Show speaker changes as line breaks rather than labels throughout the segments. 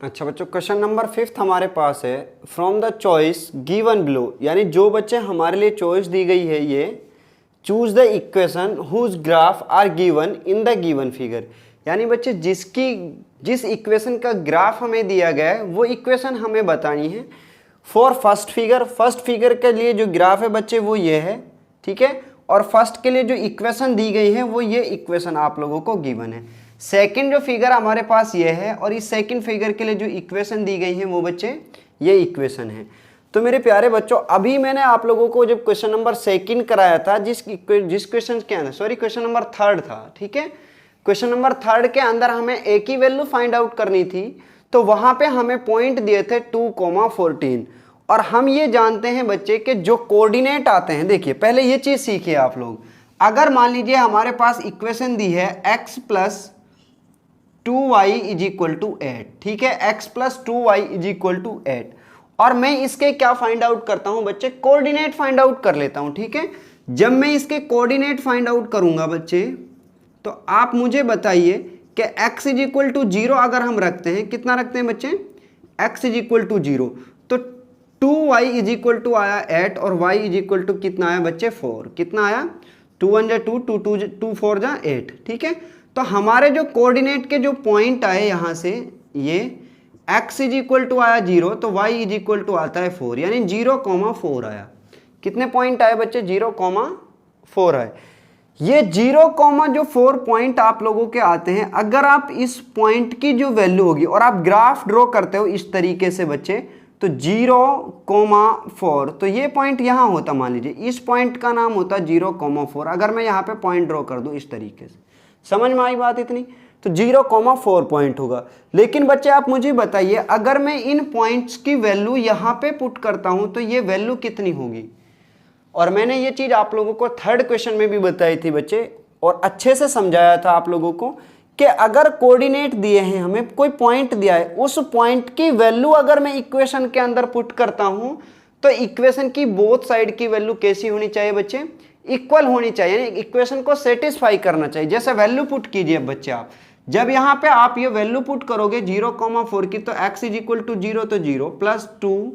अच्छा बच्चों, question number 5 हमारे पास है from the choice given below, यानी जो बच्चे हमारे लिए चॉइस दी गई है ये choose the equation whose graph are given in the given figure. यानी बच्चे जिस इक्वेशन का ग्राफ हमें दिया गया है वो इक्वेशन हमें बतानी है। फॉर फर्स्ट फिगर के लिए जो ग्राफ है बच्चे वो ये है, ठीक है। और फर्स्ट के लिए जो इक्वेशन दी गई है वो ये इक्वेशन आप लोगों को गिवन है। सेकंड जो फिगर हमारे पास ये है और इस सेकंड फिगर के लिए जो इक्वेशन दी गई है वो बच्चे ये इक्वेशन है। तो मेरे प्यारे बच्चों, अभी मैंने आप लोगों को जब क्वेश्चन नंबर 2 कराया था जिस क्वेश्चन के अंदर, सॉरी क्वेश्चन नंबर 3 था, ठीक है। क्वेश्चन नंबर 3 के अंदर हमें एक ही वैल्यू फाइंड आउट करनी थी, तो वहां पे हमें पॉइंट दिए थे 2,14 और हम ये जानते हैं बच्चे कि जो कोऑर्डिनेट आते हैं, देखिए पहले ये चीज सीखिए आप लोग। अगर मान लीजिए हमारे पास इक्वेशन दी है x + 2y = 8, ठीक है, x + 2y = 8 और मैं इसके क्या फाइंड आउट करता हूं बच्चे, कोऑर्डिनेट फाइंड आउट कर लेता हूं, ठीक है। जब मैं इसके कोऑर्डिनेट फाइंड आउट करूंगा बच्चे, तो आप मुझे बताइए कि x = 0 अगर हम रखते हैं, कितना रखते हैं बच्चे, x = 0, तो 2y = आया 8 और y = कितना आया बच्चे 4, कितना आया 2 1 2 2 4 8, ठीक है। तो हमारे जो कोऑर्डिनेट के जो पॉइंट आए यहाँ से, ये x = आया 0 तो y = आता है 4, यानी 0,4 आया। कितने पॉइंट आए बच्चे, 0,4 आए। ये 0,4 पॉइंट आप लोगों के आते हैं। अगर आप इस पॉइंट की जो वैल्यू होगी और आप ग्राफ ड्रॉ करते हो इस तरीके से बच्चे, तो 0,4, तो ये पॉइंट यहाँ होता, मान लीजिए इस पॉइंट का नाम होता 0,4। अगर मैं यहाँ पे पॉइंट ड्रॉ कर दूँ इस तरीके से, समझ में आई बात इतनी, तो 0,4 पॉइंट होगा। लेकिन बच्चे आप मुझे बताइए, अगर मैं इन पॉइंट्स की वैल्यू यहाँ पे पुट करता हूँ तो ये वैल्यू कितनी होगी। और मैंने ये चीज आप लोगों को 3rd क्वेश्चन में भी बताई थी बच्चे, और अच्छे से समझाया था आप लोगों को कि अगर कोऑर्डिनेट दिए हैं, हमें कोई पॉइंट दिया है, उस पॉइंट की वैल्यू अगर मैं इक्वेशन के अंदर पुट करता हूं तो इक्वेशन की बोथ साइड की वैल्यू कैसी होनी चाहिए बच्चे, इक्वल होनी चाहिए, यानी इक्वेशन को सेटिस्फाई करना चाहिए। जैसे वैल्यू पुट कीजिए बच्चे, आप जब यहाँ पे आप ये वैल्यू पुट करोगे 0,4 की, तो x = 0 तो 0 + 2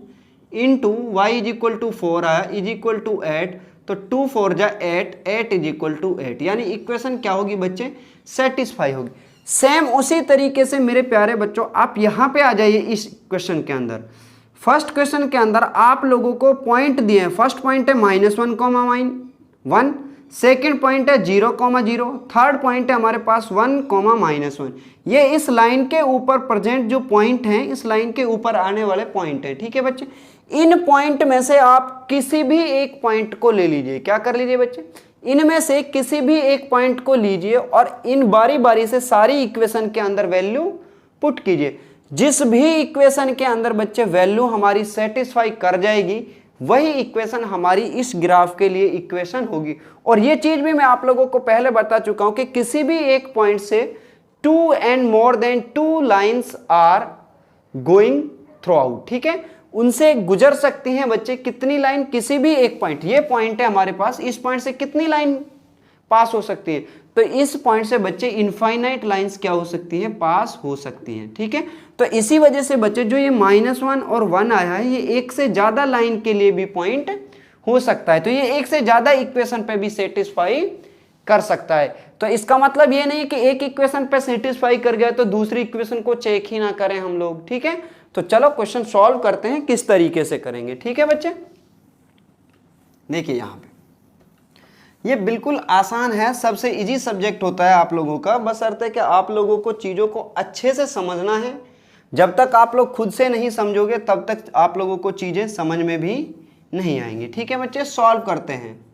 इंटू y = 4 आया = 8, तो 2 4 8, 8 = 8, यानी इक्वेशन क्या होगी बच्चे, सेटिस्फाई होगी। सेम उसी तरीके से मेरे प्यारे बच्चों आप यहाँ पे आ जाइए इस क्वेश्चन के अंदर। फर्स्ट क्वेश्चन के अंदर आप लोगों को पॉइंट दिए हैं, फर्स्ट पॉइंट है -1,1, सेकेंड पॉइंट है 0,0, थर्ड पॉइंट है हमारे पास 1,-1। ये इस लाइन के ऊपर प्रेजेंट जो पॉइंट हैं, इस लाइन के ऊपर आने वाले पॉइंट हैं, ठीक है बच्चे। इन पॉइंट में से आप किसी भी एक पॉइंट को ले लीजिए, क्या कर लीजिए बच्चे, इनमें से किसी भी एक पॉइंट को लीजिए और इन बारी बारी से सारी इक्वेशन के अंदर वैल्यू पुट कीजिए। जिस भी इक्वेशन के अंदर बच्चे वैल्यू हमारी सेटिस्फाई कर जाएगी, वही इक्वेशन हमारी इस ग्राफ के लिए इक्वेशन होगी। और ये चीज भी मैं आप लोगों को पहले बता चुका हूं कि किसी भी एक पॉइंट से 2 and more than 2 lines are going through out, ठीक है, उनसे गुजर सकती हैं बच्चे कितनी लाइन, किसी भी एक पॉइंट, ये पॉइंट है हमारे पास, इस पॉइंट से कितनी लाइन पास हो सकती है, तो इस पॉइंट से बच्चे इनफाइनाइट लाइंस क्या हो सकती हैं, पास हो सकती हैं, ठीक है। तो इसी वजह से बच्चे जो ये -1 और 1 आया है, ये एक से ज्यादा लाइन के लिए भी पॉइंट हो सकता है, तो ये एक से ज्यादा इक्वेशन पे भी सेटिस्फाई कर सकता है। तो इसका मतलब ये नहीं कि एक इक्वेशन पे सेटिस्फाई कर गया तो दूसरी इक्वेशन को चेक ही ना करें हम लोग, ठीक है। तो चलो क्वेश्चन सॉल्व करते हैं, किस तरीके से करेंगे, ठीक है बच्चे। देखिए यहाँ पे ये बिल्कुल आसान है, सबसे इजी सब्जेक्ट होता है आप लोगों का, बशर्ते कि आप लोगों को चीज़ों को अच्छे से समझना है। जब तक आप लोग खुद से नहीं समझोगे तब तक आप लोगों को चीज़ें समझ में भी नहीं आएंगी, ठीक है बच्चे। सॉल्व करते हैं,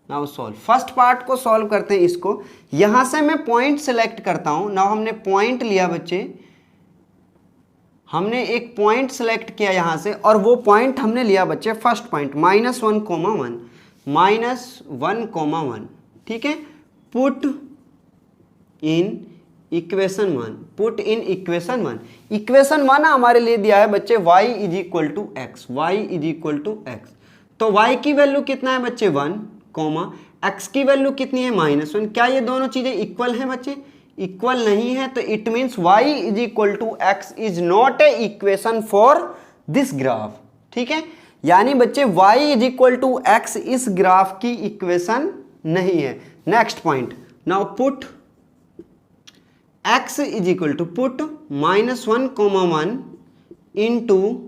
नाउ सॉल्व। फर्स्ट पार्ट को सॉल्व करते हैं इसको। यहाँ से मैं पॉइंट सेलेक्ट करता हूँ। नाउ हमने पॉइंट लिया बच्चे, हमने एक पॉइंट सेलेक्ट किया यहाँ से, और वो पॉइंट हमने लिया बच्चे फर्स्ट पॉइंट -1,1, ठीक है। Put in equation 1, put in equation 1। Equation 1 हमारे लिए दिया है बच्चे y = x, y = x। तो y की वैल्यू कितना है बच्चे 1, x की वैल्यू कितनी है -1। क्या ये दोनों चीजें इक्वल हैं बच्चे, इक्वल नहीं है तो it means y is equal to x is not a equation for this graph. ठीक है, यानी बच्चे y is equal to x इस ग्राफ की इक्वेशन नहीं है। Next point, now put x is equal to put -1,1 into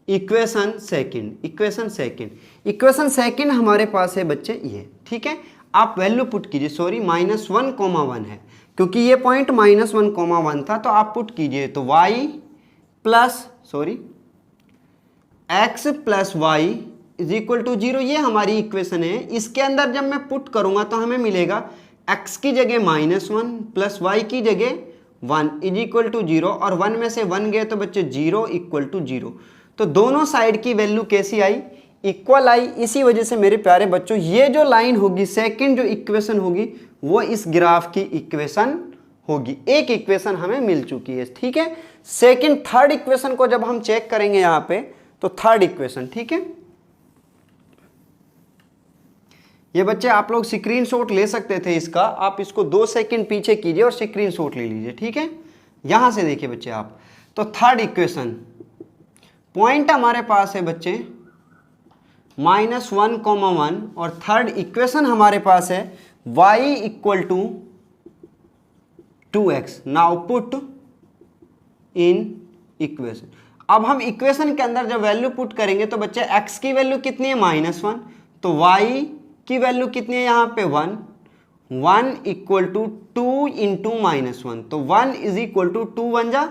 equation second. Equation second हमारे पास है बच्चे ये। ठीक है, आप वैल्यू पुट कीजिए, सॉरी -1,1 है क्योंकि ये पॉइंट -1,1 था, तो आप पुट कीजिए तो y plus x plus y is equal to 0, ये हमारी इक्वेशन है। इसके अंदर जब मैं पुट करूंगा तो हमें मिलेगा x की जगह -1 प्लस y की जगह 1 इज इक्वल टू 0, और 1 में से 1 गए तो बच्चे 0 इक्वल टू 0। तो दोनों साइड की वैल्यू कैसी आई? इक्वल आई। इसी वजह से मेरे प्यारे बच्चों ये जो लाइन होगी, सेकंड जो इक्वेशन होगी, वो इस ग्राफ की इक्वेशन होगी। एक इक्वेशन हमें मिल चुकी है। ठीक है, सेकंड थर्ड इक्वेशन को जब हम चेक करेंगे यहाँ पे, तो थर्ड इक्वेशन, ठीक है, ये बच्चे आप लोग स्क्रीनशॉट ले सकते थे इसका, आप इसको 2 सेकंड पीछे कीजिए और स्क्रीनशॉट ले लीजिए। ठीक है, यहां से देखिए बच्चे आप, तो थर्ड इक्वेशन पॉइंट हमारे पास है बच्चे -1,1 और थर्ड इक्वेशन हमारे पास है y equal to 2x। Now put in equation. अब हम इक्वेशन के अंदर जब वैल्यू पुट करेंगे तो बच्चे x की वैल्यू कितनी है? -1, तो y की वैल्यू कितनी है यहाँ पे? 1 इक्वल टू 2 इंटू -1, तो 1 इज इक्वल टू 2 1 जा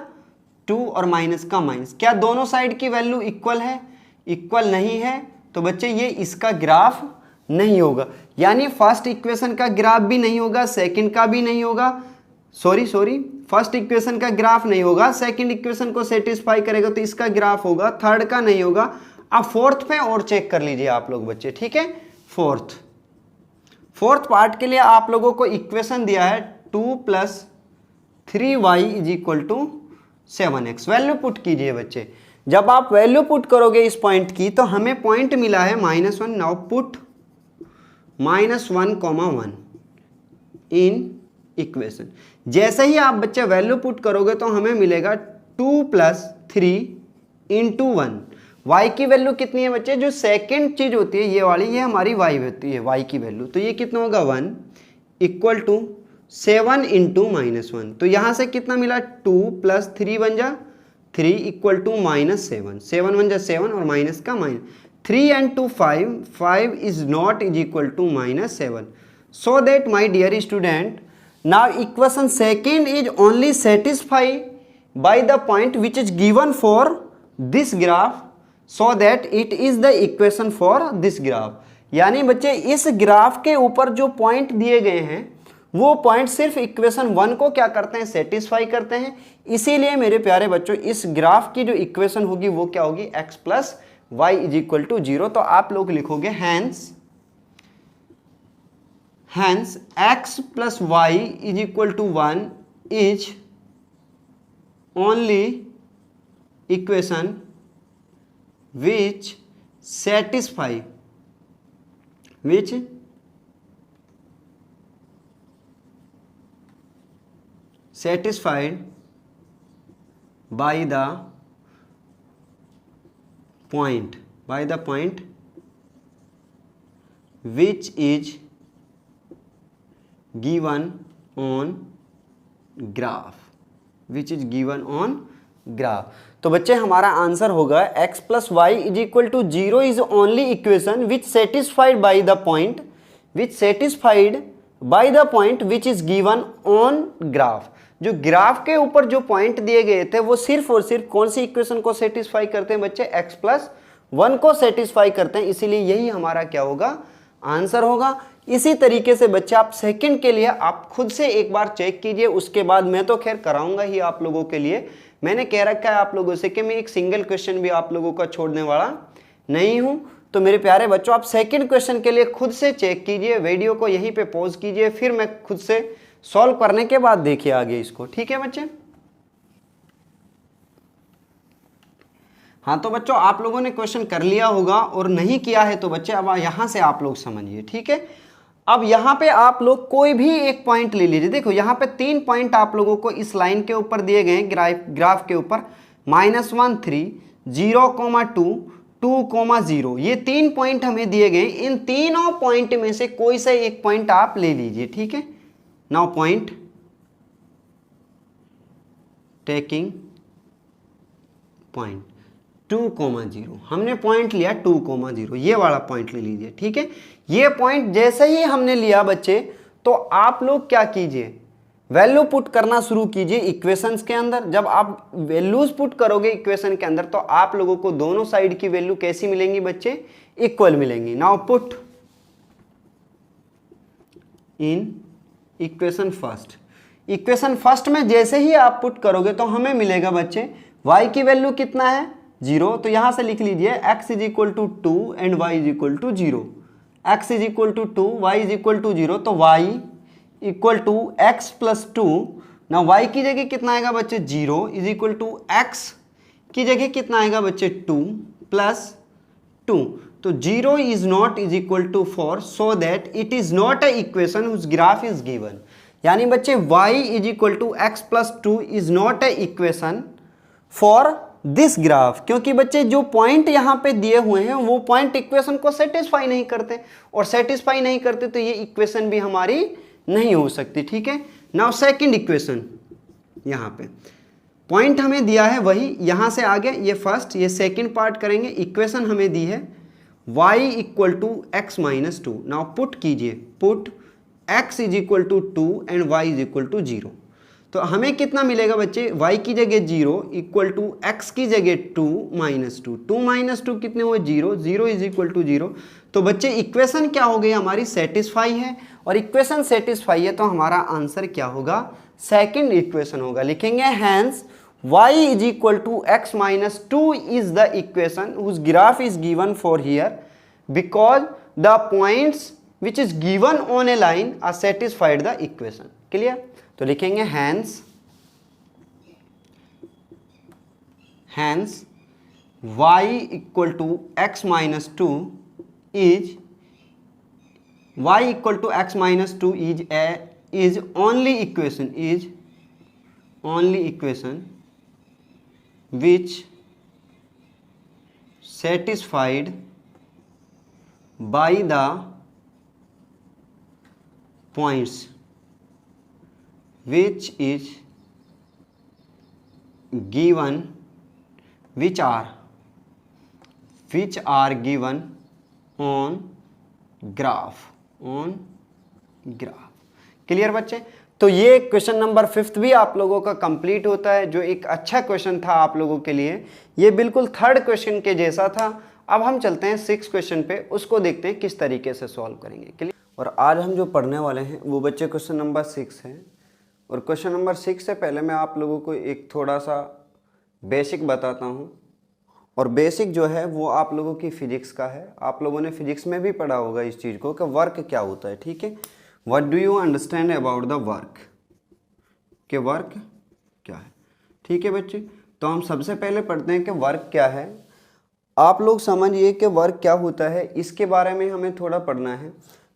2 और माइनस का माइनस। क्या दोनों साइड की वैल्यू इक्वल है? इक्वल नहीं है, तो बच्चे ये इसका ग्राफ नहीं होगा। यानी फर्स्ट इक्वेशन का ग्राफ भी नहीं होगा, सेकंड का भी नहीं होगा, सॉरी फर्स्ट इक्वेशन का ग्राफ नहीं होगा, सेकंड इक्वेशन को सेटिस्फाई करेगा तो इसका ग्राफ होगा, थर्ड का नहीं होगा। अब फोर्थ पे और चेक कर लीजिए आप लोग बच्चे। ठीक है, फोर्थ पार्ट के लिए आप लोगों को इक्वेशन दिया है 2 + 3y is equal to 7x। Value put कीजिए बच्चे। जब आप वैल्यू पुट करोगे इस पॉइंट की तो हमें पॉइंट मिला है -1। Now put -1,1 in equation. जैसे ही आप बच्चे वैल्यू पुट करोगे तो हमें मिलेगा 2 + 3 इंटू 1। y की वैल्यू कितनी है बच्चे? जो सेकंड चीज होती है ये वाली, ये हमारी y होती है, y की वैल्यू, तो ये कितना होगा? 1 इक्वल टू 7 इंटू -1। तो यहां से कितना मिला? 2 + 3 1 जा 3 इक्वल टू -7, 7 1 जा 7 और माइनस का minus, 3 and 2 5 is not is equal to -7। So that my dear student, now equation second is only satisfy by the point which is given for this graph, so that it is the equation for this graph. यानी बच्चे इस graph के ऊपर जो point दिए गए हैं वो पॉइंट सिर्फ इक्वेशन 1 को क्या करते हैं? सेटिस्फाई करते हैं। इसीलिए मेरे प्यारे बच्चों इस ग्राफ की जो इक्वेशन होगी वो क्या होगी? x + y is equal to 0। तो आप लोग लिखोगे hence x + y is equal to 1 is only equation which satisfied by the point which is given on graph. तो बच्चे हमारा आंसर होगा x + y is equal to 0 is only equation which satisfied by the point which is given on graph. जो graph के ऊपर जो point दिए गए थे वो सिर्फ और सिर्फ कौन सी इक्वेशन को सेटिस्फाई करते हैं बच्चे? x + 1 को सेटिस्फाई करते हैं। इसीलिए यही हमारा क्या होगा? आंसर होगा। इसी तरीके से बच्चे आप सेकंड के लिए आप खुद से एक बार चेक कीजिए, उसके बाद मैं तो खैर कराऊंगा ही आप लोगों के लिए। मैंने कह रखा है आप लोगों से कि मैं एक सिंगल क्वेश्चन भी आप लोगों का छोड़ने वाला नहीं हूं। तो मेरे प्यारे बच्चों आप सेकंड क्वेश्चन के लिए खुद से चेक कीजिए, वीडियो को यहीं पे पॉज कीजिए, फिर मैं खुद से सॉल्व करने के बाद देखिए आगे इसको। ठीक है बच्चे? हाँ, तो बच्चों आप लोगों ने क्वेश्चन कर लिया होगा और नहीं किया है तो बच्चे अब यहां से आप लोग समझिए। ठीक है, अब यहाँ पे आप लोग कोई भी एक पॉइंट ले लीजिए। देखो यहाँ पे 3 पॉइंट आप लोगों को इस लाइन के ऊपर दिए गए हैं, ग्राफ के ऊपर, -1 3 0,2 2,0, ये 3 पॉइंट हमें दिए गए। इन तीनों पॉइंट में से कोई सा एक पॉइंट आप ले लीजिए, ठीक है। नाउ पॉइंट टेकिंग पॉइंट 2,0, हमने पॉइंट लिया 2,0, ये वाला पॉइंट ले लीजिए, ठीक है। ये पॉइंट जैसे ही हमने लिया बच्चे, तो आप लोग क्या कीजिए, वैल्यू पुट करना शुरू कीजिए इक्वेशंस के अंदर। जब आप वैल्यूज पुट करोगे इक्वेशन के अंदर, तो आप लोगों को दोनों साइड की वैल्यू कैसी मिलेंगी बच्चे, इक्वल मिलेंगी। Now put in equation first, equation first में जैसे ही आप पुट करोगे तो हमें मिलेगा बच्चे y की वैल्यू कितना है, 0, तो यहां से लिख लीजिए x is equal to 2 and y is equal to 0। x is equal to 2, y is equal to 0, तो y equal to x plus 2। ना y की जगह कितना आएगा बच्चे, 0 इज इक्वल टू x की जगह कितना आएगा बच्चे, 2 प्लस 2। तो 0 is not is equal to 4, so that it is not a equation whose graph is given. यानी बच्चे y is equal to x plus 2 is not a equation for this graph, क्योंकि बच्चे जो पॉइंट यहां पे दिए हुए हैं वो पॉइंट इक्वेशन को सेटिस्फाई नहीं करते, और सेटिस्फाई नहीं करते तो ये इक्वेशन भी हमारी नहीं हो सकती, ठीक है। नाउ सेकंड इक्वेशन, यहां पे पॉइंट हमें दिया है वही, यहां से आगे ये फर्स्ट, ये सेकंड पार्ट करेंगे। इक्वेशन हमें दी है y equal to x minus 2। Now put कीजिए, put x is equal to 2 and y is equal to 0। तो हमें कितना मिलेगा बच्चे, y की जगह 0 इक्वल टू x की जगह 2 माइनस 2, 2 माइनस 2 कितने हुए, 0, 0 इज इक्वल टू 0। तो बच्चे इक्वेशन क्या हो गई हमारी, सेटिस्फाई है, और इक्वेशन सेटिस्फाई है तो हमारा आंसर क्या होगा, सेकंड इक्वेशन होगा। लिखेंगे hence y is equal to x minus 2 is the equation whose graph is given for here, because the points which is given on a line are satisfied the equation. Clear. तो लिखेंगे hence y equal to x minus 2 is y equal to x minus 2 is only equation which satisfied by the points which are given on graph। Clear बच्चे। तो ये question number 5 भी आप लोगों का complete होता है, जो एक अच्छा क्वेश्चन था आप लोगों के लिए। ये बिल्कुल थर्ड क्वेश्चन के जैसा था। अब हम चलते हैं 6 क्वेश्चन पे, उसको देखते हैं किस तरीके से सॉल्व करेंगे। क्लियर। और आज हम जो पढ़ने वाले हैं वो बच्चे क्वेश्चन नंबर 6 है। और क्वेश्चन नंबर 6 से पहले मैं आप लोगों को एक थोड़ा सा बेसिक बताता हूँ। और बेसिक जो है वो आप लोगों की फिजिक्स का है। आप लोगों ने फिजिक्स में भी पढ़ा होगा इस चीज़ को कि वर्क क्या होता है, ठीक है। What do you understand about the work? कि वर्क क्या है, ठीक है बच्चे। तो हम सबसे पहले पढ़ते हैं कि वर्क क्या है। आप लोग समझिए कि वर्क क्या होता है, इसके बारे में हमें थोड़ा पढ़ना है।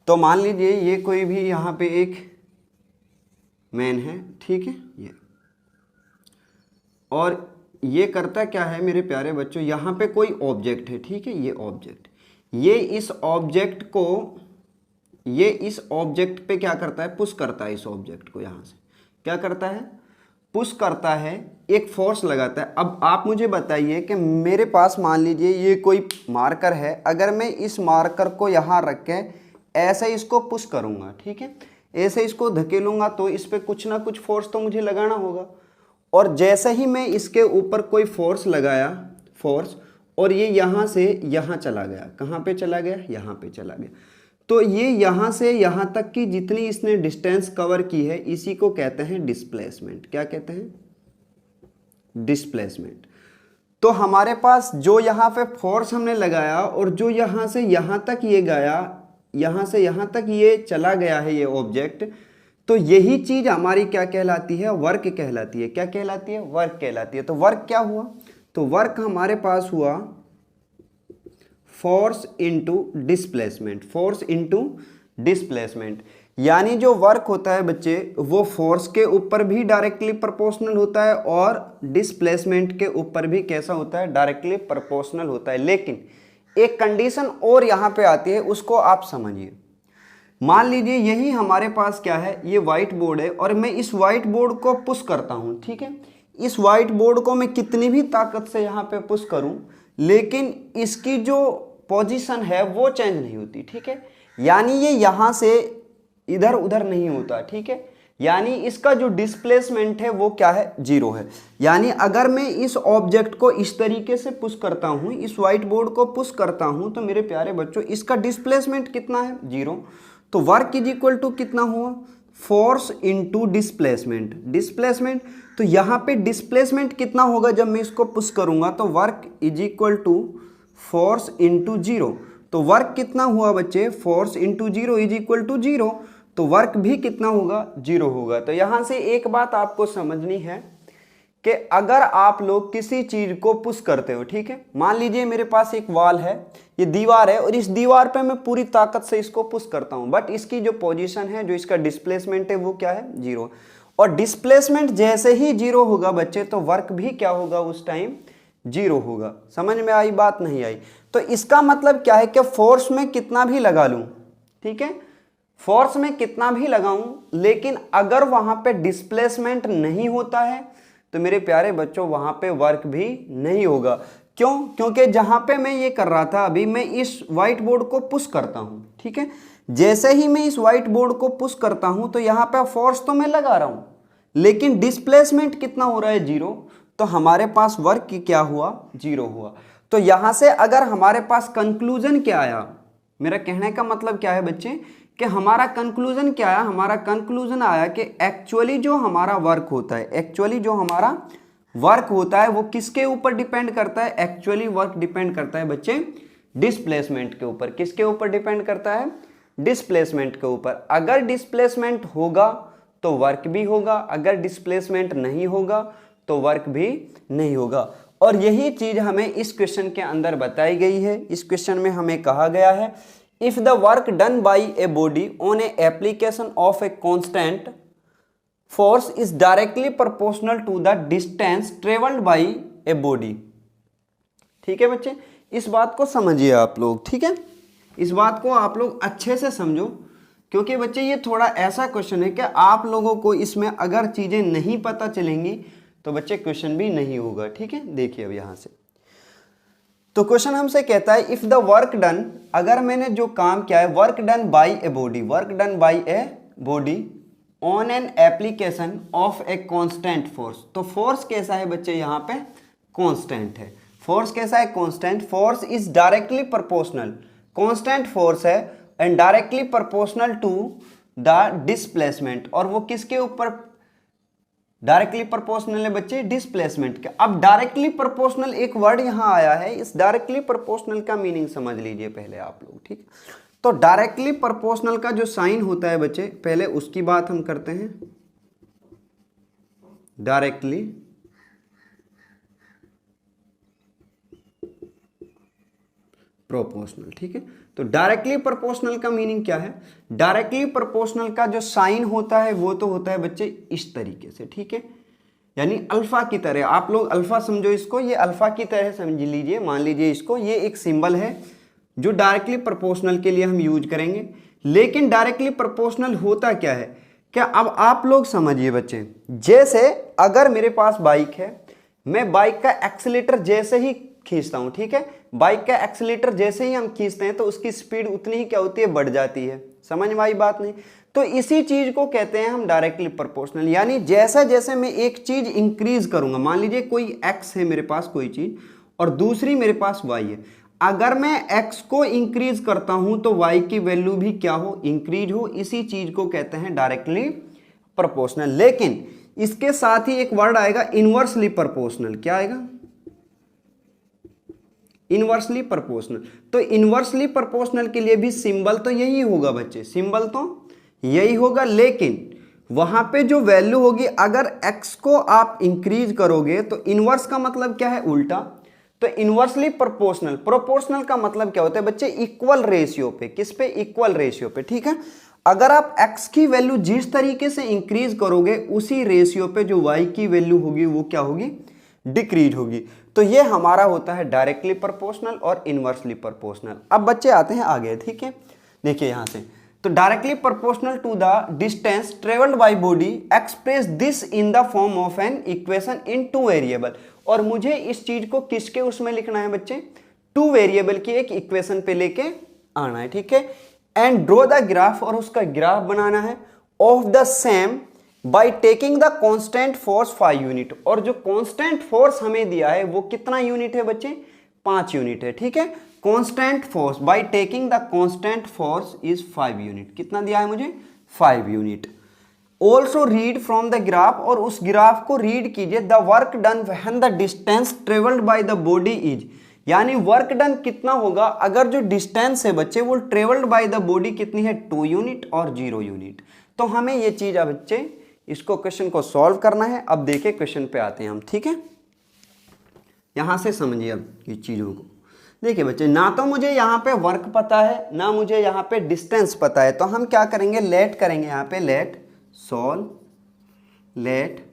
तो मान लीजिए ये कोई भी यहाँ पे एक मैन है, ठीक है, ये, और ये करता क्या है मेरे प्यारे बच्चों, यहाँ पे कोई ऑब्जेक्ट है, ठीक है, ये ऑब्जेक्ट, ये इस ऑब्जेक्ट पे क्या करता है, पुश करता है इस ऑब्जेक्ट को, यहाँ से क्या करता है, पुश करता है, एक फोर्स लगाता है। अब आप मुझे बताइए कि मेरे पास मान लीजिए ये कोई मार्कर है, अगर मैं इस मार्कर को यहाँ रख के ऐसे इसको पुश करूँगा, ठीक है, ऐसे इसको धकेलूँगा, तो इस पर कुछ ना कुछ फोर्स तो मुझे लगाना होगा। और जैसे ही मैं इसके ऊपर कोई फोर्स लगाया, फोर्स, और ये यहाँ से यहाँ चला गया, कहाँ पे चला गया, यहाँ पे चला गया, तो ये यहाँ से यहाँ तक की जितनी इसने डिस्टेंस कवर की है, इसी को कहते हैं डिस्प्लेसमेंट। क्या कहते हैं, डिस्प्लेसमेंट। तो हमारे पास जो यहाँ पे फोर्स हमने लगाया और जो यहाँ से यहाँ तक ये गया, यहाँ से यहाँ तक ये चला गया है ये ऑब्जेक्ट, तो यही चीज हमारी क्या कहलाती है, वर्क कहलाती है। क्या कहलाती है, वर्क कहलाती है। तो वर्क क्या हुआ, तो वर्क हमारे पास हुआ force into displacement, force into displacement. यानी जो वर्क होता है बच्चे वो फोर्स के ऊपर भी डायरेक्टली प्रोपोर्शनल होता है और डिस्प्लेसमेंट के ऊपर भी कैसा होता है, डायरेक्टली प्रोपोर्शनल होता है। लेकिन एक कंडीशन और यहाँ पे आती है, उसको आप समझिए। मान लीजिए यही हमारे पास क्या है, ये व्हाइट बोर्ड है और मैं इस व्हाइट बोर्ड को पुश करता हूँ, ठीक है। इस व्हाइट बोर्ड को मैं कितनी भी ताकत से यहाँ पे पुश करूँ, लेकिन इसकी जो पोजीशन है वो चेंज नहीं होती, ठीक है। यानी ये यहाँ से इधर उधर नहीं होता, ठीक है। यानी इसका जो डिस्प्लेसमेंट है वो क्या है, जीरो है। यानी अगर मैं इस ऑब्जेक्ट को इस तरीके से पुश करता हूँ, इस व्हाइट बोर्ड को पुश करता हूँ, तो मेरे प्यारे बच्चों इसका डिस्प्लेसमेंट कितना है, जीरो। तो वर्क इज इक्वल टू कितना हुआ, फोर्स इनटू डिस्प्लेसमेंट। डिस्प्लेसमेंट तो यहाँ पे डिस्प्लेसमेंट कितना होगा जब मैं इसको पुश करूंगा, तो work is equal to force into zero. तो वर्क कितना हुआ बच्चे, force into zero is equal to zero. तो वर्क भी कितना होगा, जीरो होगा। तो यहाँ से एक बात आपको समझनी है कि अगर आप लोग किसी चीज को पुश करते हो, ठीक है, मान लीजिए मेरे पास एक वॉल है, ये दीवार है और इस दीवार पे मैं पूरी ताकत से इसको पुश करता हूं, बट इसकी जो पोजीशन है, जो इसका डिस्प्लेसमेंट है वो क्या है, जीरो। और डिस्प्लेसमेंट जैसे ही जीरो होगा बच्चे, तो वर्क भी क्या होगा, उस टाइम जीरो होगा। समझ में आई बात, नहीं आई? तो इसका मतलब क्या है कि फोर्स में कितना भी लगा लूं, ठीक है, फोर्स में कितना भी लगाऊं, लेकिन अगर वहां पे डिस्प्लेसमेंट नहीं होता है तो मेरे प्यारे बच्चों वहां पे वर्क भी नहीं होगा। क्यों? क्योंकि जहां पे मैं ये कर रहा था अभी, मैं इस व्हाइट बोर्ड को पुश करता हूं, ठीक है। जैसे ही मैं इस व्हाइट बोर्ड को पुश करता हूं तो यहां पे फोर्स तो मैं लगा रहा हूं, लेकिन डिस्प्लेसमेंट कितना हो रहा है, जीरो। तो हमारे पास वर्क की क्या हुआ, जीरो हुआ। तो यहां से अगर हमारे पास कंक्लूजन क्या आया, मेरा कहने का मतलब क्या है बच्चे, कि हमारा कंक्लूजन क्या आया, हमारा कंक्लूजन आया कि एक्चुअली जो हमारा वर्क होता है, एक्चुअली जो हमारा वर्क होता है वो किसके ऊपर डिपेंड करता है, एक्चुअली वर्क डिपेंड करता है बच्चे डिस्प्लेसमेंट के ऊपर। किसके ऊपर डिपेंड करता है, डिस्प्लेसमेंट के ऊपर। अगर डिस्प्लेसमेंट होगा तो वर्क भी होगा, अगर डिस्प्लेसमेंट नहीं होगा तो वर्क भी नहीं होगा। और यही चीज हमें इस क्वेश्चन के अंदर बताई गई है। इस क्वेश्चन में हमें कहा गया है, if the work done by a body on a application of a constant force is directly proportional to the distance traveled by a body। ठीक है बच्चे, इस बात को समझिए आप लोग, ठीक है, इस बात को आप लोग अच्छे से समझो, क्योंकि बच्चे ये थोड़ा ऐसा क्वेश्चन है कि आप लोगों को इसमें अगर चीजें नहीं पता चलेंगी तो बच्चे क्वेश्चन भी नहीं होगा, ठीक है। देखिए अब यहां से तो क्वेश्चन हमसे कहता है, इफ द वर्क डन, अगर मैंने जो काम किया है, work done bye a body, work done bye a body on an application of a constant force. तो फोर्स कैसा है बच्चे, यहाँ पे कांस्टेंट है। फोर्स कैसा है, constant. Force is directly proportional, constant force है and directly proportional to the displacement. और वो किसके ऊपर डायरेक्टली प्रोपोर्शनल है बच्चे, डिस्प्लेसमेंट के। अब डायरेक्टली प्रोपोर्शनल एक वर्ड यहां आया है, इस डायरेक्टली प्रोपोर्शनल का मीनिंग समझ लीजिए पहले आप लोग, ठीक। तो डायरेक्टली प्रोपोर्शनल का जो साइन होता है बच्चे, पहले उसकी बात हम करते हैं। डायरेक्टली प्रोपोर्शनल, ठीक है। तो डायरेक्टली प्रोपोर्शनल का मीनिंग क्या है, डायरेक्टली प्रोपोर्शनल का जो साइन होता है वो तो होता है बच्चे इस तरीके से, ठीक है, यानी अल्फा की तरह। आप लोग अल्फा समझो इसको, ये अल्फा की तरह समझ लीजिए, मान लीजिए इसको, ये एक सिंबल है जो डायरेक्टली प्रोपोर्शनल के लिए हम यूज करेंगे। लेकिन डायरेक्टली प्रोपोर्शनल होता क्या है, क्या अब आप लोग समझिए बच्चे, जैसे अगर मेरे पास बाइक है, मैं बाइक का एक्सीलेटर जैसे ही खींचता हूं, ठीक है, बाइक का एक्सीलेटर जैसे ही हम खींचते हैं तो उसकी स्पीड उतनी ही क्या होती है, बढ़ जाती है। समझ में आई बात नहीं? तो इसी चीज को कहते हैं हम डायरेक्टली प्रोपोर्शनल। यानी जैसे जैसे मैं एक चीज इंक्रीज करूंगा, मान लीजिए कोई एक्स है मेरे पास कोई चीज और दूसरी मेरे पास वाई है, अगर मैं एक्स को इंक्रीज करता हूं तो वाई की वैल्यू भी क्या हो, इंक्रीज हो। इसी चीज को कहते हैं डायरेक्टली प्रोपोर्शनल। लेकिन इसके साथ ही एक वर्ड आएगा इनवर्सली प्रोपोर्शनल। क्या आएगा, इनवर्सली प्रोपोर्शनल। तो इनवर्सली प्रोपोर्शनल के लिए भी सिंबल तो यही होगा बच्चे, सिंबल तो यही होगा, लेकिन वहां पे जो वैल्यू होगी, अगर x को आप इंक्रीज करोगे तो इनवर्स का मतलब क्या है, उल्टा। तो इनवर्सली प्रोपोर्शनल, प्रोपोर्शनल का मतलब क्या होता है बच्चे, इक्वल रेशियो पे, किस पे, इक्वल रेशियो पे, ठीक है। अगर आप x की वैल्यू जिस तरीके से इंक्रीज करोगे उसी रेशियो पे जो y की वैल्यू होगी वो क्या होगी, डिक्रीज होगी। तो ये हमारा होता है डायरेक्टली प्रोपोर्शनल और इनवर्सली प्रोपोर्शनल। अब बच्चे आते हैं आगे, ठीक है, देखिए यहां से, तो directly proportional to the distance travelled by body express this in the form of an equation in two variable. और मुझे इस चीज को किसके उसमें लिखना है बच्चे, टू वेरिएबल की एक इक्वेशन पे लेके आना है, ठीक है। एंड ड्रॉ द ग्राफ, और उसका ग्राफ बनाना है, of the same by taking the constant force 5 unit. और जो कांस्टेंट फोर्स हमें दिया है वो कितना यूनिट है बच्चे, 5 यूनिट है, ठीक है। Constant force by taking the constant force is 5 unit. कितना दिया है मुझे, 5 unit. Also read from the graph, और उस ग्राफ को रीड कीजिए, the work done when the distance travelled by the body is, यानी वर्क डन कितना होगा अगर जो डिस्टेंस है बच्चे वो ट्रेवल्ड बाय द बॉडी कितनी है, 2 यूनिट और 0 यूनिट। तो हमें ये चीज अब बच्चे इसको क्वेश्चन को सॉल्व करना है। अब देखिए क्वेश्चन पे आते हैं हम, ठीक है, यहां से समझिए अब ये चीजों को। देखिए बच्चे, ना तो मुझे यहाँ पे वर्क पता है ना मुझे यहाँ पे डिस्टेंस पता है, तो हम क्या करेंगे, लेट करेंगे यहाँ पे, let solve, let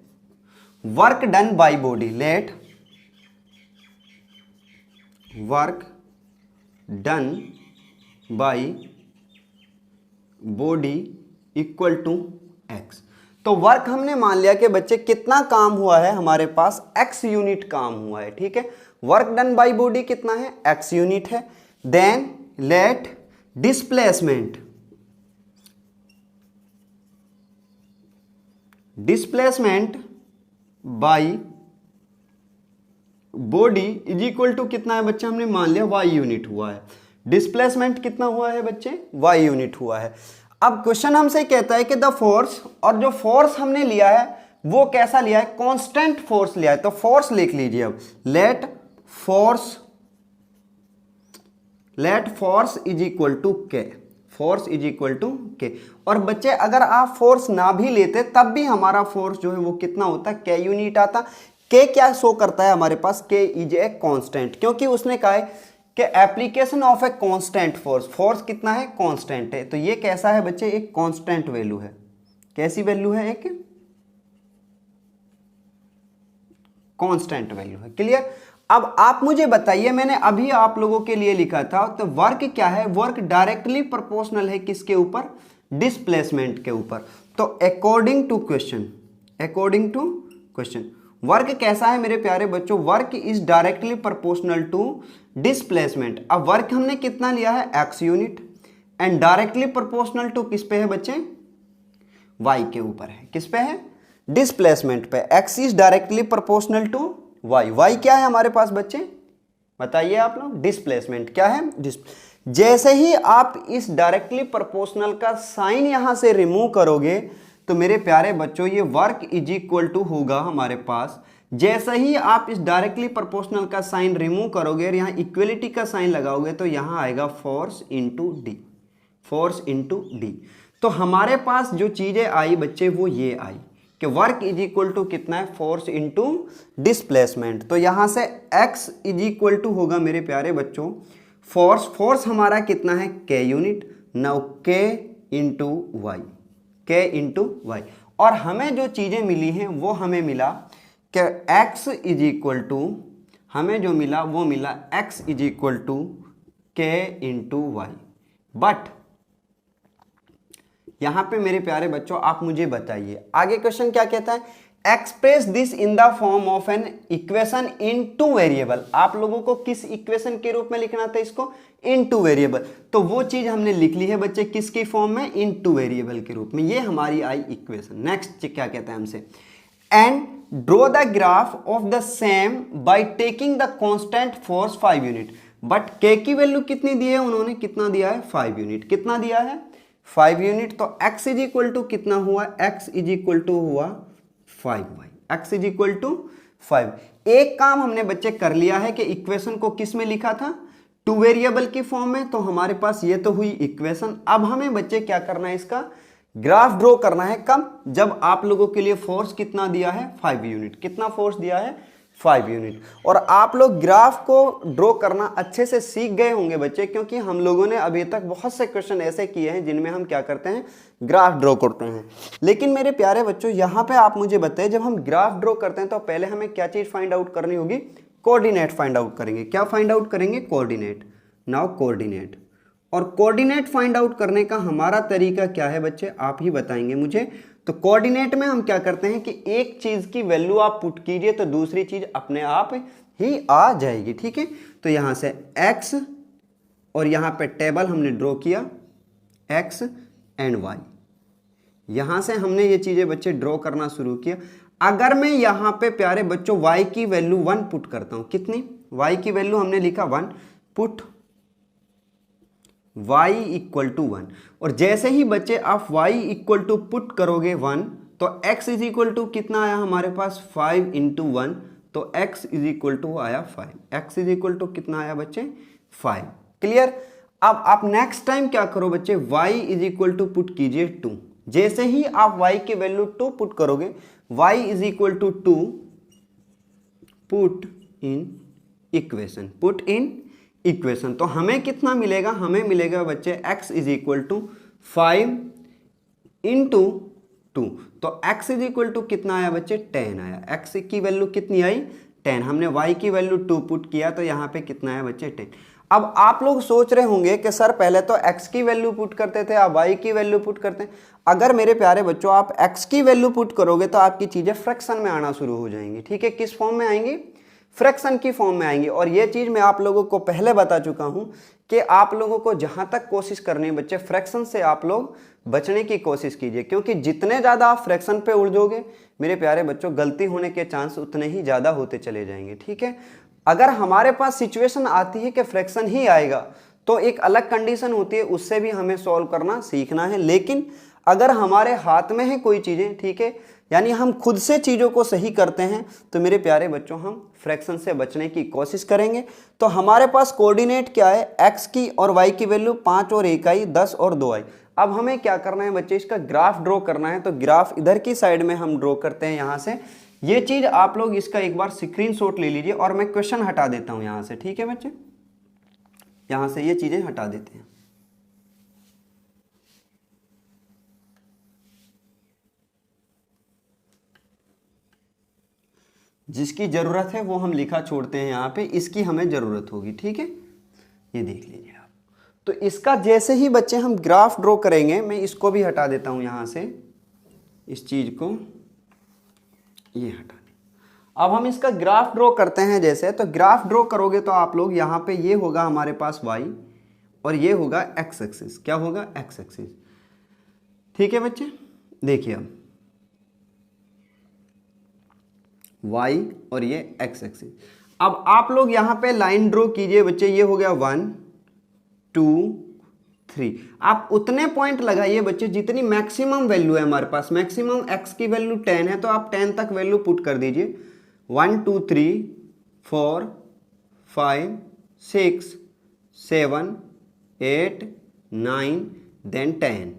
work done by body, let work done by body equal to x. तो वर्क हमने मान लिया कि बच्चे कितना काम हुआ है, हमारे पास x यूनिट काम हुआ है, ठीक है। वर्क डन बाय बॉडी कितना है, x यूनिट है। Then let displacement, displacement by body is equal to कितना है बच्चे, हमने मान लिया y यूनिट हुआ है। डिस्प्लेसमेंट कितना हुआ है बच्चे, y यूनिट हुआ है। अब क्वेश्चन हमसे कहता है कि द फोर्स, और जो फोर्स हमने लिया है वो कैसा लिया है, कांस्टेंट फोर्स लिया है। तो फोर्स लिख लीजिए अब, let force is equal to K, force is equal to K. और बच्चे अगर आप फोर्स ना भी लेते तब भी हमारा फोर्स जो है वो कितना होता, के यूनिट आता। के क्या शो करता है हमारे पास, के इज ए कांस्टेंट, क्योंकि उसने कहा है कि application of a constant force, force कितना है, कांस्टेंट है। तो ये कैसा है बच्चे, एक कांस्टेंट वैल्यू है। कैसी वैल्यू है, एक कांस्टेंट वैल्यू है। क्लियर। अब आप मुझे बताइए, मैंने अभी आप लोगों के लिए लिखा था, तो वर्क क्या है, वर्क डायरेक्टली प्रोपोर्शनल है किसके ऊपर, डिस्प्लेसमेंट के ऊपर। तो according to question, according to question work कैसा है मेरे प्यारे बच्चों, work is directly proportional to displacement. अब वर्क हमने कितना लिया है, x unit, and directly proportional to किस पे है बच्चे, y के ऊपर है। किस पे है, डिस्प्लेसमेंट पे। x is directly proportional to y, y क्या है हमारे पास बच्चे, बताइए आप लोग, डिस्प्लेसमेंट क्या है, जैसे ही आप इस डायरेक्टली प्रोपोर्शनल का साइन यहां से रिमूव करोगे तो मेरे प्यारे बच्चों ये वर्क इज इक्वल टू होगा हमारे पास, जैसे ही आप इस डायरेक्टली प्रोपोर्शनल का साइन रिमूव करोगे और यहाँ इक्वलिटी का साइन लगाओगे तो यहाँ आएगा force into D, force into D. तो हमारे पास जो चीजें आई बच्चे वो ये आई कि वर्क इज इक्वल टू कितना है, फोर्स इनटू डिस्प्लेसमेंट। तो यहाँ से x इज इक्वल टू होगा मेरे प्यारे बच्चों फोर्स, फोर्स हमारा कितना है, k unit, now k into y, k into y. और हमें जो चीज़ें मिली हैं वो हमें मिला कि x इज इक्वल टू, हमें जो मिला वो मिला x is equal to k into y. But यहां पे मेरे प्यारे बच्चों आप मुझे बताइए आगे क्वेश्चन क्या कहता है, express this in the form of an equation in two variable. आप लोगों को किस इक्वेशन के रूप में लिखना था इसको, इन टू वेरिएबल। तो वो चीज हमने लिख ली है बच्चे किसकी फॉर्म में, इन टू वेरिएबल के रूप में। ये हमारी आई इक्वेशन। नेक्स्ट क्या कहता है हमसे, and draw the graph of the same by taking the constant force 5 unit. But के की वैल्यू कितनी दी है उन्होंने, कितना दिया है, 5 यूनिट। कितना दिया है, 5 यूनिट। तो x इज इक्वल टू कितना हुआ, x इज इक्वल टू हुआ 5y, x is equal to 5। एक काम हमने बच्चे कर लिया है कि इक्वेशन को किस में लिखा था, टू वेरिएबल की फॉर्म में। तो हमारे पास ये तो हुई इक्वेशन। अब हमें बच्चे क्या करना है, इसका ग्राफ ड्रॉ करना है। कब, जब आप लोगों के लिए फोर्स कितना दिया है, 5 यूनिट। कितना फोर्स दिया है, 5 यूनिट। और आप लोग ग्राफ को ड्रॉ करना अच्छे से सीख गए होंगे बच्चे, क्योंकि हम लोगों ने अभी तक बहुत से क्वेश्चन ऐसे किए हैं जिनमें हम क्या करते हैं, ग्राफ ड्रॉ करते हैं। लेकिन मेरे प्यारे बच्चों यहाँ पे आप मुझे बताइए, जब हम ग्राफ ड्रॉ करते हैं तो पहले हमें क्या चीज़ फाइंड आउट करनी होगी, कोऑर्डिनेट फाइंड आउट करेंगे। क्या फाइंड आउट करेंगे, कोऑर्डिनेट। नाउ कोऑर्डिनेट, और कोऑर्डिनेट फाइंड आउट करने का हमारा तरीका क्या है बच्चे, आप ही बताएंगे मुझे। तो कोऑर्डिनेट में हम क्या करते हैं कि एक चीज की वैल्यू आप पुट कीजिए तो दूसरी चीज अपने आप ही आ जाएगी, ठीक है। तो यहां से x, और यहां पे टेबल हमने ड्रॉ किया x एंड y, यहां से हमने ये चीजें बच्चे ड्रॉ करना शुरू किया। अगर मैं यहां पे प्यारे बच्चों y की वैल्यू 1 पुट करता हूं, कितनी, y की वैल्यू हमने लिखा 1, पुट y इक्वल टू 1, और जैसे ही बच्चे आप y इक्वल टू पुट करोगे 1, तो x इज इक्वल टू कितना आया हमारे पास 5 इंटू 1, तो x इज इक्वल टू आया 5, x इज इक्वल टू कितना आया बच्चे 5। क्लियर। अब आप नेक्स्ट टाइम क्या करो बच्चे, y is equal to put कीजिए 2, जैसे ही आप y की वैल्यू 2 पुट करोगे, y is equal to 2, put in equation, put in equation. तो हमें कितना मिलेगा, हमें मिलेगा बच्चे x is equal to 5 into 2, तो x इज इक्वल टू कितना आया बच्चे 10 आया। x की वैल्यू कितनी आई 10, हमने y की वैल्यू 2 पुट किया तो यहाँ पे कितना आया बच्चे 10। अब आप लोग सोच रहे होंगे कि सर पहले तो x की वैल्यू पुट करते थे, आप y की वैल्यू पुट करते हैं। अगर मेरे प्यारे बच्चों आप x की वैल्यू पुट करोगे तो आपकी चीजें फ्रैक्शन में आना शुरू हो जाएंगी, ठीक है। किस फॉर्म में आएंगी, फ्रैक्शन की फॉर्म में आएंगी। और ये चीज मैं आप लोगों को पहले बता चुका हूं कि आप लोगों को जहां तक कोशिश करनी है बच्चे, फ्रैक्शन से आप लोग बचने की कोशिश कीजिए, क्योंकि जितने ज्यादा आप फ्रैक्शन पे उलझोगे मेरे प्यारे बच्चों, गलती होने के चांस उतने ही ज्यादा होते चले जाएंगे, ठीक है। अगर हमारे पास सिचुएशन आती है कि फ्रैक्शन ही आएगा तो एक अलग कंडीशन होती है, उससे भी हमें सॉल्व करना सीखना है। लेकिन अगर हमारे हाथ में है कोई चीजें, ठीक है, यानी हम खुद से चीज़ों को सही करते हैं, तो मेरे प्यारे बच्चों हम फ्रैक्शन से बचने की कोशिश करेंगे। तो हमारे पास कोऑर्डिनेट क्या है, x की और y की वैल्यू 5 और 1 आई, 10 और 2 आई। अब हमें क्या करना है बच्चे, इसका ग्राफ ड्रॉ करना है। तो ग्राफ इधर की साइड में हम ड्रॉ करते हैं। यहाँ से ये चीज़ आप लोग इसका एक बार स्क्रीनशॉट ले लीजिए, और मैं क्वेश्चन हटा देता हूँ यहाँ से, ठीक है बच्चे, यहाँ से ये चीज़ें हटा देते हैं। जिसकी ज़रूरत है वो हम लिखा छोड़ते हैं यहाँ पे, इसकी हमें ज़रूरत होगी, ठीक है। ये देख लीजिए आप। तो इसका जैसे ही बच्चे हम ग्राफ ड्रॉ करेंगे, मैं इसको भी हटा देता हूँ यहाँ से, इस चीज़ को ये हटा दें। अब हम इसका ग्राफ ड्रॉ करते हैं जैसे, तो ग्राफ ड्रॉ करोगे तो आप लोग यहाँ पे ये होगा हमारे पास y, और ये होगा x एक्सिस। क्या होगा, x एक्सिस, ठीक है बच्चे। देखिए अब y और ये x एक्सिस। अब आप लोग यहाँ पे लाइन ड्रॉ कीजिए बच्चे, ये हो गया 1 2 3। आप उतने पॉइंट लगाइए बच्चे जितनी मैक्सिमम वैल्यू है हमारे पास। मैक्सिमम x की वैल्यू 10 है, तो आप 10 तक वैल्यू पुट कर दीजिए। 1 2 3 4 5 6 7 8 9 देन 10,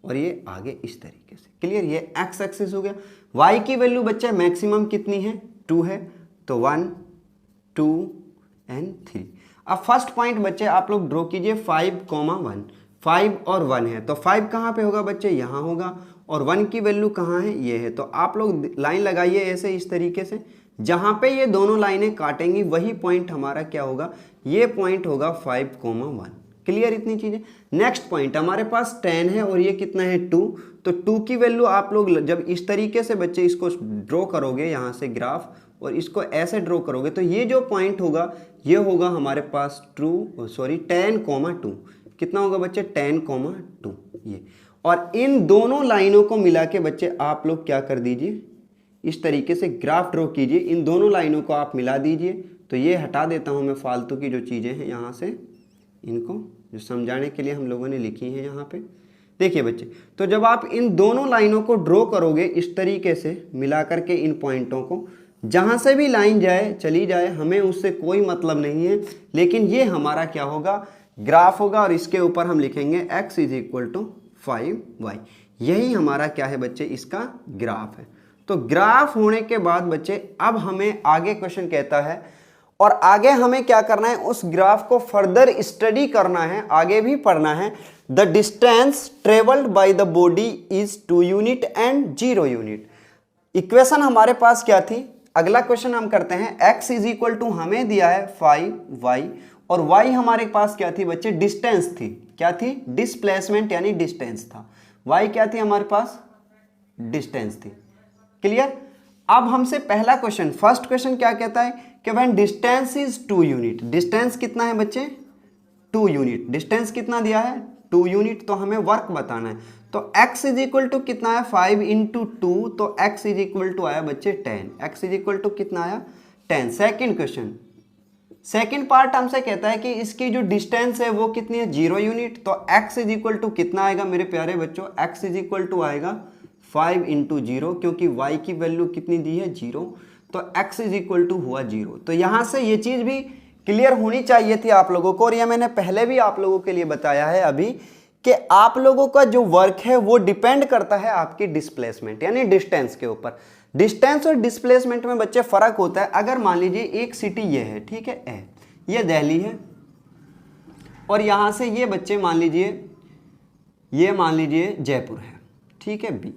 और ये आगे इस तरीके से। क्लियर, ये x एक्सिस हो गया। y की वैल्यू बच्चे मैक्सिमम कितनी है, 2 है, तो 1 2 एंड 3। अब फर्स्ट पॉइंट बच्चे आप लोग ड्रॉ कीजिए 5,1, 5 और 1 है, तो 5 कहाँ पे होगा बच्चे, यहाँ होगा, और 1 की वैल्यू कहाँ है, ये है। तो आप लोग लाइन लगाइए ऐसे इस तरीके से, जहाँ पे ये दोनों लाइनें काटेंगी वही पॉइंट हमारा क्या होगा, ये पॉइंट होगा 5,1। क्लियर इतनी चीज़ें। नेक्स्ट पॉइंट हमारे पास 10 है, और ये कितना है 2, तो 2 की वैल्यू आप लोग जब इस तरीके से बच्चे इसको ड्रॉ करोगे यहाँ से ग्राफ, और इसको ऐसे ड्रॉ करोगे, तो ये जो पॉइंट होगा ये होगा हमारे पास 10,2। कितना होगा बच्चे, 10,2 ये। और इन दोनों लाइनों को मिला के बच्चे आप लोग क्या कर दीजिए, इस तरीके से ग्राफ ड्रॉ कीजिए। इन दोनों लाइनों को आप मिला दीजिए। तो ये हटा देता हूँ मैं फालतू की जो चीज़ें हैं यहाँ से, इनको जो समझाने के लिए हम लोगों ने लिखी हैं यहाँ पे। देखिए बच्चे, तो जब आप इन दोनों लाइनों को ड्रॉ करोगे इस तरीके से मिला करके इन पॉइंटों को, जहाँ से भी लाइन जाए चली जाए हमें उससे कोई मतलब नहीं है, लेकिन ये हमारा क्या होगा, ग्राफ होगा, और इसके ऊपर हम लिखेंगे x is equal to 5y। यही हमारा क्या है बच्चे, इसका ग्राफ है। तो ग्राफ होने के बाद बच्चे अब हमें आगे क्वेश्चन कहता है, और आगे हमें क्या करना है, उस ग्राफ को फर्दर स्टडी करना है, आगे भी पढ़ना है। The distance travelled by the body is 2 unit and 0 unit. Equation हमारे पास क्या थी, अगला क्वेश्चन हम करते हैं। x इज इक्वल टू हमें दिया है 5y, और y हमारे पास क्या थी बच्चे, डिस्टेंस थी। क्या थी, डिस्प्लेसमेंट यानी डिस्टेंस था। y क्या थी हमारे पास, डिस्टेंस थी। क्लियर। अब हमसे पहला क्वेश्चन, फर्स्ट क्वेश्चन क्या कहता है कि when distance is 2 unit, distance कितना है बच्चे, 2 यूनिट। डिस्टेंस कितना दिया है, 2 यूनिट, तो हमें वर्क बताना है। तो x इज इक्वल टू कितना है, 5 इंटू 2, तो x इज इक्वल टू आया बच्चे 10। x इज इक्वल टू कितना आया, 10। सेकेंड क्वेश्चन, सेकेंड पार्ट हमसे कहता है कि इसकी जो डिस्टेंस है वो कितनी है, 0 यूनिट। तो x इज इक्वल टू कितना आएगा मेरे प्यारे बच्चों, x इज इक्वल टू आएगा 5 इंटू 0, क्योंकि y की वैल्यू कितनी दी है, 0, तो x इज इक्वल टू हुआ 0। तो यहां से ये चीज भी क्लियर होनी चाहिए थी आप लोगों को, और ये मैंने पहले भी आप लोगों के लिए बताया है अभी कि आप लोगों का जो वर्क है वो डिपेंड करता है आपकी डिस्प्लेसमेंट यानी डिस्टेंस के ऊपर। डिस्टेंस और डिस्प्लेसमेंट में बच्चे फर्क होता है। अगर मान लीजिए एक सिटी ये है, ठीक है, ये दिल्ली है, और यहां से ये बच्चे मान लीजिए जयपुर है, ठीक है, बी,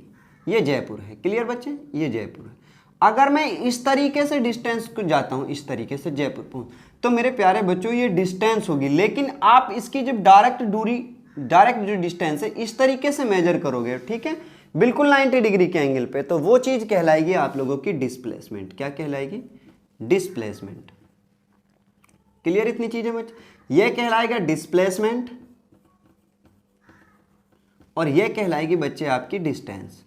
ये जयपुर है। क्लियर बच्चे, ये जयपुर है। अगर मैं इस तरीके से डिस्टेंस को जाता हूं, इस तरीके से जयपुर पहुंच, तो मेरे प्यारे बच्चों ये डिस्टेंस होगी। लेकिन आप इसकी जब डायरेक्ट जो डिस्टेंस है इस तरीके से मेजर करोगे, ठीक है, बिल्कुल 90 डिग्री के एंगल पे, तो वो चीज कहलाएगी आप लोगों की डिस्प्लेसमेंट। क्या कहलाएगी, डिस्प्लेसमेंट। क्लियर इतनी चीजें बच्चे, ये कहलाएगा डिस्प्लेसमेंट, और ये कहलाएगी बच्चे आपकी डिस्टेंस।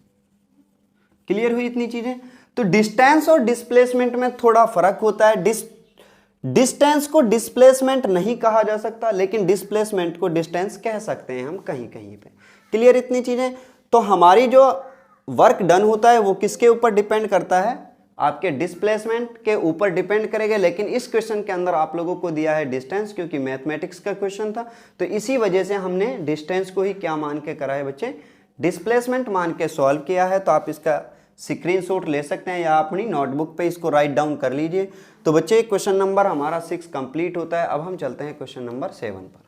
क्लियर हुई इतनी चीजें। तो डिस्टेंस और डिस्प्लेसमेंट में थोड़ा फर्क होता है। डिस्टेंस को डिस्प्लेसमेंट नहीं कहा जा सकता, लेकिन डिस्प्लेसमेंट को डिस्टेंस कह सकते हैं हम कहीं कहीं पे। क्लियर इतनी चीजें। तो हमारी जो वर्क डन होता है वो किसके ऊपर डिपेंड करता है, आपके डिस्प्लेसमेंट के ऊपर डिपेंड करेगा। लेकिन इस क्वेश्चन के अंदर आप लोगों को दिया है डिस्टेंस, क्योंकि मैथमेटिक्स का क्वेश्चन था, तो इसी वजह से हमने डिस्टेंस को ही क्या मान के करा है बच्चे, डिस्प्लेसमेंट मान के सॉल्व किया है। तो आप इसका स्क्रीनशॉट ले सकते हैं या अपनी नोटबुक पे इसको राइट डाउन कर लीजिए। तो बच्चे क्वेश्चन नंबर हमारा 6 कंप्लीट होता है। अब हम चलते हैं क्वेश्चन नंबर 7 पर।